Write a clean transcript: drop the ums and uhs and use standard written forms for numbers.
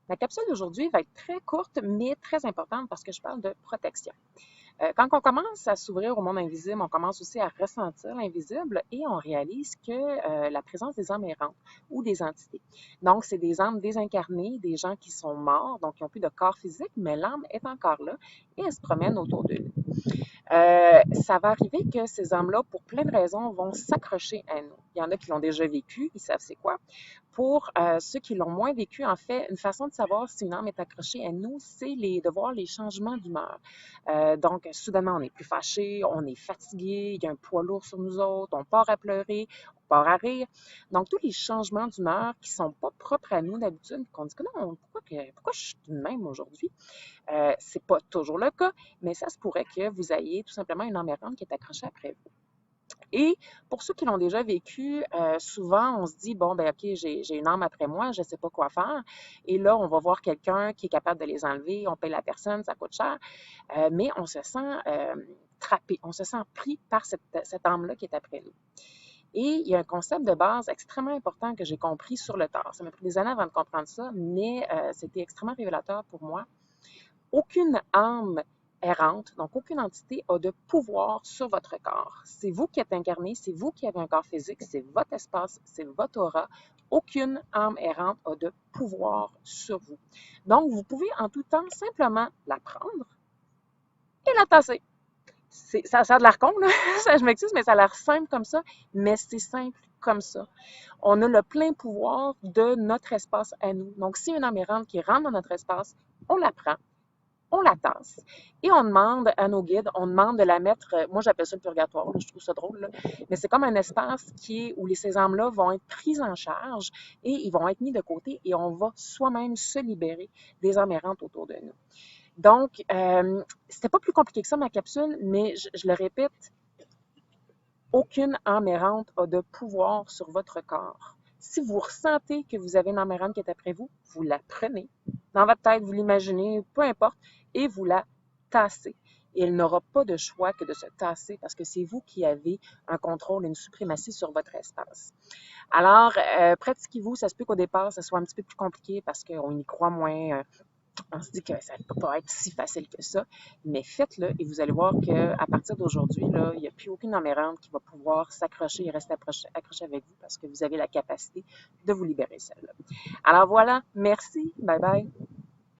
Ma capsule d'aujourd'hui va être très courte, mais très importante parce que je parle de protection. Quand on commence à s'ouvrir au monde invisible, on commence aussi à ressentir l'invisible et on réalise que la présence des âmes errantes ou des entités. Donc, c'est des âmes désincarnées, des gens qui sont morts, donc qui n'ont plus de corps physique, mais l'âme est encore là et elle se promène autour de nous. Ça va arriver que ces âmes-là, pour plein de raisons, vont s'accrocher à nous. Il y en a qui l'ont déjà vécu, ils savent c'est quoi. Pour ceux qui l'ont moins vécu, en fait, une façon de savoir si une âme est accrochée à nous, c'est de voir les changements d'humeur. Donc, soudainement, on est plus fâché, on est fatigué, il y a un poids lourd sur nous autres, on part à pleurer, on part à rire. Donc, tous les changements d'humeur qui sont pas propres à nous d'habitude, qu'on dit que non, pourquoi je suis de même aujourd'hui? C'est pas toujours le cas, mais ça se pourrait que vous ayez tout simplement une âme errante qui est accrochée après vous. Et pour ceux qui l'ont déjà vécu, souvent on se dit, bon, ben OK, j'ai une âme après moi, je ne sais pas quoi faire. Et là, on va voir quelqu'un qui est capable de les enlever, on paye la personne, ça coûte cher, mais on se sent trappé, on se sent pris par cette âme-là qui est après nous. Et il y a un concept de base extrêmement important que j'ai compris sur le tard. Ça m'a pris des années avant de comprendre ça, mais c'était extrêmement révélateur pour moi. Aucune âme errante, donc aucune entité a de pouvoir sur votre corps. C'est vous qui êtes incarné, c'est vous qui avez un corps physique, c'est votre espace, c'est votre aura. Aucune âme errante a de pouvoir sur vous. Donc, vous pouvez en tout temps simplement la prendre et la tasser. Ça a de l'air con, là. Je m'excuse, mais ça a l'air simple comme ça, mais c'est simple comme ça. On a le plein pouvoir de notre espace à nous. Donc, si une âme errante qui rentre dans notre espace, on la prend, on la tasse. Et on demande à nos guides, on demande de la mettre, moi j'appelle ça le purgatoire, là, je trouve ça drôle, là, mais c'est comme un espace où ces âmes-là vont être prises en charge et ils vont être mis de côté et on va soi-même se libérer des âmes errantes autour de nous. Donc, c'était pas plus compliqué que ça ma capsule, mais je le répète, aucune âme errante a de pouvoir sur votre corps. Si vous ressentez que vous avez une âme errante qui est après vous, vous la prenez dans votre tête, vous l'imaginez, peu importe, et vous la tassez. Et elle n'aura pas de choix que de se tasser parce que c'est vous qui avez un contrôle, une suprématie sur votre espace. Alors, pratiquez-vous. Ça se peut qu'au départ, ça soit un petit peu plus compliqué parce qu'on y croit moins. On se dit que ça ne peut pas être si facile que ça, mais faites-le et vous allez voir qu'à partir d'aujourd'hui, là, il n'y a plus aucune emmerdante qui va pouvoir s'accrocher et rester accrochée avec vous parce que vous avez la capacité de vous libérer celle-là. Alors voilà, merci, bye bye.